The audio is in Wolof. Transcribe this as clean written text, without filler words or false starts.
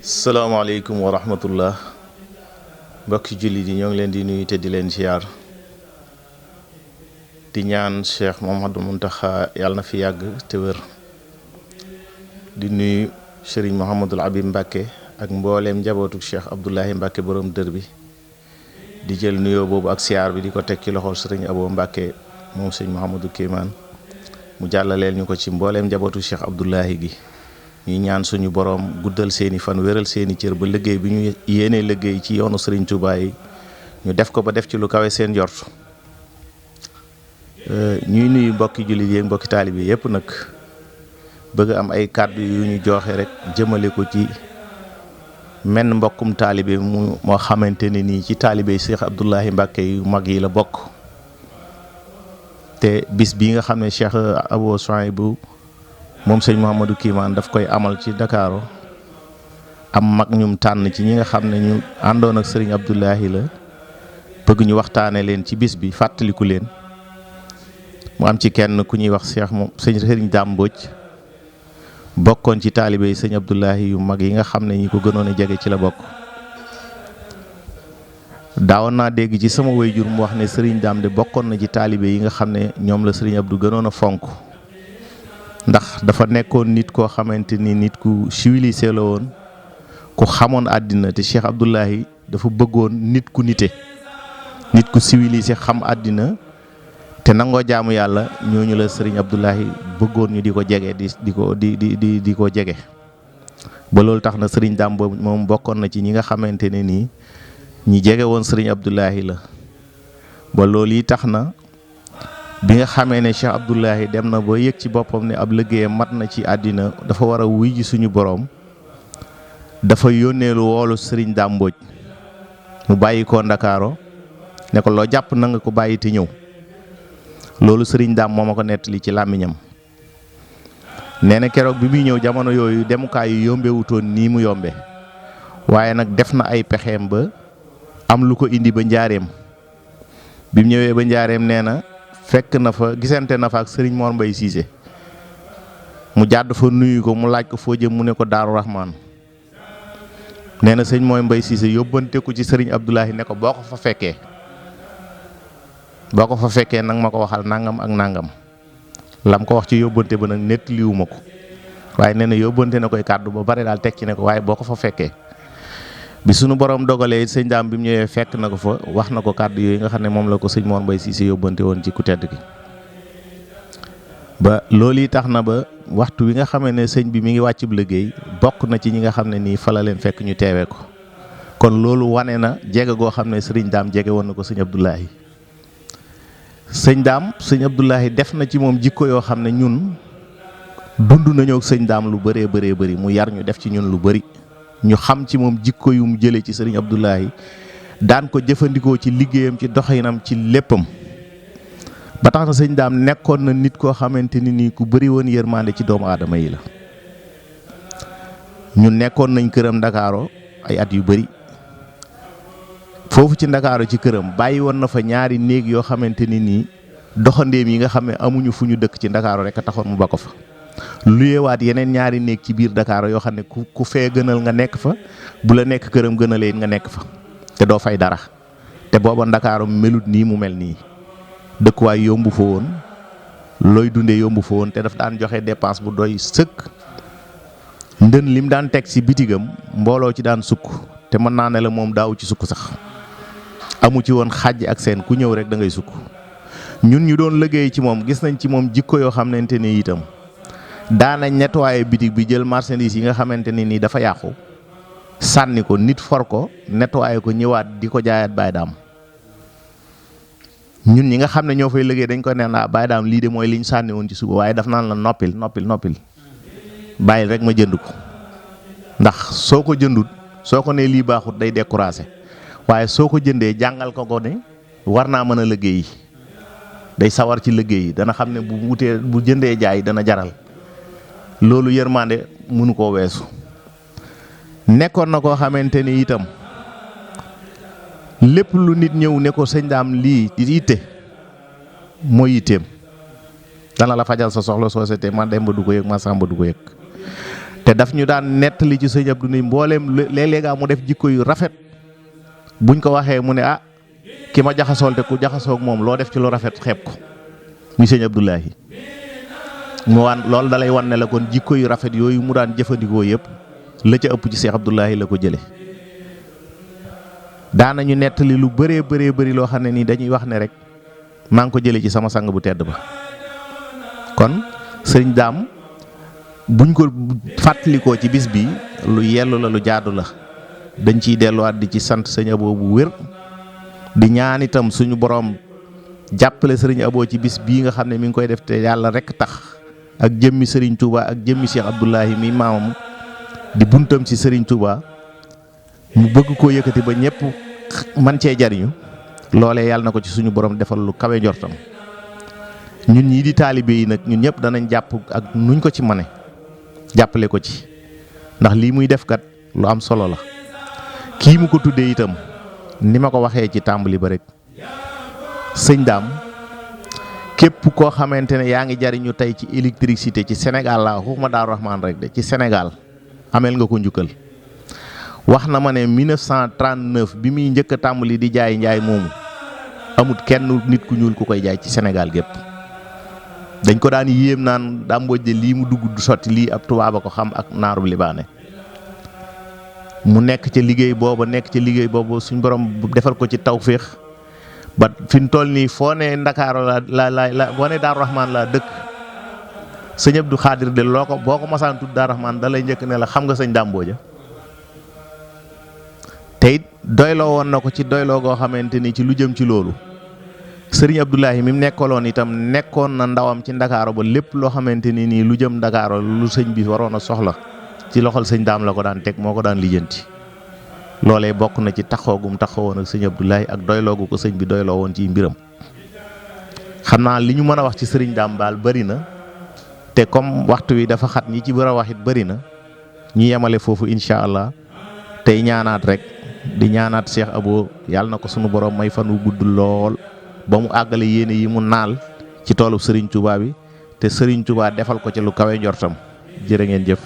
salaamaaleykum wa rahmatullah mbokki jullit yi ñoo ngi leen di nuyu te di leen ziar di ñaan Cheikh Mouhamadou Mountakha yàlla na fi yàgg te wér di nuyu Serigne Mouhamadul Habib Mbacke ak mbooleem njabootu Cheikh Abdoulahi Mbacke borom dër bi di jël nuyoo boobu ak ziar bi di ko teg ci loxol Serigne Abo Mbacke moom Serigne Mouhamadou Kéemaan mu jàllaleel ñu ko ci mbooleem njabootu Cheikh Abdoulahi gi. ñuy ñaan suñu borom guddal seeni fan wéral seeni cër ba liggéey bi ñu yéenee liggéey ci yoonu Serigne Touba yi ñu def ko ba def ci lu kawe seen jort ñuy nuyu mbokki jullit yi mbokki taalibe yépp nag bëgg am ay kàddu yu ñu joxe rek jëmale ko ci menn mbokkum taalibe moo xamante ne nii ci taalibe Cheikh Abdoulahi Mbacke yu mag yi la bokk te bis bi nga xam ne Cheikh Abo Souhaïbou moom sëñ Mouhamadou Kéemaan daf koy amal ci Dakar am mag ñum tànn ci ñi nga xam ne ñu àndoon ak sëriñ Abdoulahi la bëgg ñu waxtaane leen ci bis bi fàttaliku leen mu am ci kenn ku ñuy wax Cheikh moom sëriñ Dame Mbodj bokkoon ci taalibe yi sëñ Abdoulahi yu mag yi nga xam ne ñi ko gënoon a jege ci la bokk daawoon naa dégg ci sama waajur mu wax ne sëriñ Dame de bokkoon na ci taalibe yi nga xam ne ñoom la sëriñ Abdou gënoon a fonk ndax dafa nekkoon nit koo xamante ni nit ku civilisé la woon ku xamoon àddina te Cheikh Abdoulahi dafa bëggoon nit ku nite nit ku civilisé xam àddina te nangoo jaamu yàlla ñooñu la Serigne Abdoulahi bëggoon ñu di ko jege di ko jege ba loolu tax na Serigne Dame boobu moom bokkoon na ci ñi nga xamante ne nii ñi jege woon Serigne Abdoulahi la ba loolu yi tax na bi nga xamee ne Cheikh Abdoulahi dem na ba yëg ci boppam ne ab liggéeyam mat na ci àddina dafa war a wuy ji suñu boroom dafa yónneelu woolu Serigne Dame Mbodj mu bàyyi ko Ndakaaro ne ko loo jàpp na nga ko bàyyi te ñëw loolu Serigne Dame moo ma ko nettali ci làmmiñam nee na keroog bi muy ñëw jamono yooyu demukaay yu yombewutoon nii mu yombe waaye nag def na ay pexeem ba am lu ko indi ba njaareem bi mu ñëwee ba njaareem nee na fekk na fa gisante na fa ak Serigne Mor Mbaye Cissé mu jàdd fa nuyu ko mu laaj ko foo jëm mu ne ko Daaru Rahman nee na sëñ Mor Mbaye Cissé yóbbante ko ci Serigne Abdoulahi ne ko boo ko fa fekkee nag ma ko waxal nangam ak nangam lam ko wax ci yóbbante ba nag nettaliwuma ko waaye nee na yóbbante na koy kàddu ba bare daal teg ci ne ko waaye boo ko fa fekkee bi sunu borom dogalee sëñ Dame bi mu ñëwee fekk na ko fa wax na ko kàddu yooyu nga xam ne moom la ko sëñ Mor Mbaye Cissé yóbbante woon ci ku tedd gi ba loolu yi tax na ba waxtu wi nga xamee ne sëñ bi mi ngi wàccub liggéey bokk na ci ñi nga xam ne nii fa la leen fekk ñu teewee ko kon loolu wane na jege goo xam ne sëriñ Dame jege woon na ko sëñ Abdoulahi sëñ Abdoulahi def na ci moom jikko yoo xam ne ñun dund nañoo ak sëñ Dame lu bëree bëri mu yar ñu def ci ñun lu bëri ñu xam ci moom jikko yu mu jëlee ci Serigne Abdoulahi daan ko jëfandikoo ci liggéeyam ci doxinam ci léppam ba tax na sëñ Dame nekkoon na nit koo xamante ni nii ku bëri woon yërmande ci doomu aadama yi la ñu nekkoon nañ këram Ndakaaro ay at yu bëri foofu ci Ndakaaro ci këram bàyyi woon na fa ñaari néeg yoo xamante ni nii doxandéem yi nga xam ne amuñu fu ñu dëkk ci Ndakaaro rek a taxoon mu ba ko fa luyewaat yeneen ñaari néeg ci biir Dakar yoo xam ne ku fee gënal nga nekk fa bu la nekk këram gënalee nga nekk fa te doo fay dara te booba Dakar melut nii mu mel nii dëkkuwaay yombu fa woon looy dundee yombu fa woon te daf daan joxe dépense bu doy sëkk ndën lim daan teg ci bitigam mbooloo ci daan sukk te mën naa ne la moom daawu ci sukk sax amu ci woon xàjj ak seen ku ñëw rek da ngay sukk ñun ñu doon liggéey ci moom gis nañ ci moom jikko yoo xamante ni itam daanañ nettoyer bitig bi jël marchandise yi nga xamante ni nii dafa yàqu sànni ko nit for ko nettoyer ko ñëwaat di ko jaayaat Baye Dame ñun ñi nga xam ne ñoo fay liggéey dañ ko neen Baye Dame lii de mooy liñ sànni woon ci suba waaye daf naan la noppil bàyyil rek ma jënd ko ndax soo ko jëndut soo ko nee lii baaxut day découragé waaye soo ko jëndee jàngal ko ne war naa mën a liggéey day sawar ci liggéey yi dana xam ne bu jëndee jaay dana jaral loolu yërmande mënu koo weesu. nekkoon na koo xamante ni itam lépp lu nit ñëw ne ko sëñ daam lii di itte mooy yitteem dana la fajal sa soxla société ma Demba du ko yëg ma Samba du ko yëg. te daf ñu daan nettali ci sëñ Abdou ni mbooleem léeg-léeg mu def jikko yu rafet buñ ko waxee mu ne ki ma jaxasool te ku jaxasoog moom loo def ci lu rafet xeeb ko muy sëñ Abdoulahi mu wan loolu dalay wan ne la kon jikko yu rafet yooyu mu daan jëfandikoo yëpp la ca ëpp ci Cheikh Abdoulahi la ko jële daanañu nettali lu bëree bëri loo xam ne nii dañuy wax ne rek maa ngi ko jële ci sama sang bu tedd ba. kon sëriñ daam buñ ko fàttalikoo ci bis bi lu yellu la lu jaadu la dañ ciy delluwaat di ci sant sëñ Abo bu wér di ñaan itam suñu borom jàppale sëriñ Abo ci bis bii nga xam ne mi ngi koy def te yàlla rek tax ak jëmmi sëriñ Touba ak jëmmi Cheikh Abdoulahi mi maamam di buntam ci sëriñ Touba mu bëgg koo yëkkati ba ñëpp man cee jariñu loolee yàlla na ko ci suñu borom defal lu kawe njortam. ñun ñii di taalibe yi nag ñun ñëpp danañ jàpp ak nuñ ko ci mane jàppale ko ci ndax lii muy def kat lu am solo la. kii mu ko tuddee itam ni ma ko waxee ci tàmbali ba rek sëñ daam képp koo xamante ne yaa ngi jariñu tey ci électricité ci Sénégal laa waxuma Daaru Rahman rek de ci Sénégal ameel nga ko njukkal. wax na ma ne 1939 bi muy njëkk a tàmbali di jaay njaay moomu amut kenn nit ku ñuul ku koy jaay ci Sénégal gépp dañ ko daan yéem naan daa mboj de lii mu dugg du sotti lii ab tubaab a ko xam ak naarub libaane mu nekk ca liggéey booba suñ borom defal ko ci tawféex ba fi mu toll nii foo ne Ndakaaru la boo ne Daaru Rahman laa dëkk sëñ Abdou Khadir de loo ko boo ko masaan tudd Daaru Rahman da lay njëkk ne la xam nga sëñ Dàmbooja te it doyloo woon na ko ci doyloo goo xamante ni ci lu jëm ci loolu sëriñ Abdoulahi mi mu nekkaloon itam nekkoon na ndawam ci Ndakaaru ba lépp loo xamante ni nii lu jëm Ndakaaru lu sëñ bi waroon a soxla ci loxol sëñ daam la ko daan teg moo ko daan lijjanti loolee bokk na ci taxoogum taxawoon ak sëñ Abdoulahi ak doyloogu ko sëñ bi doyloo woon ci mbiram. xam naa li ñu mën a wax ci sëriñ daam baal bëri na te comme waxtu wi dafa xat ñi ci war a wax it bëri na ñu yemale foofu incha allah tey ñaanaat rek di ñaanaat Cheikh Abo yàlla na ko sunu borom may fan wu gudd lool ba mu àggale yéene yi mu naal ci toolu Serigne Touba bi te Serigne Touba defal ko ci lu kawe njortam jërë ngeen jëf.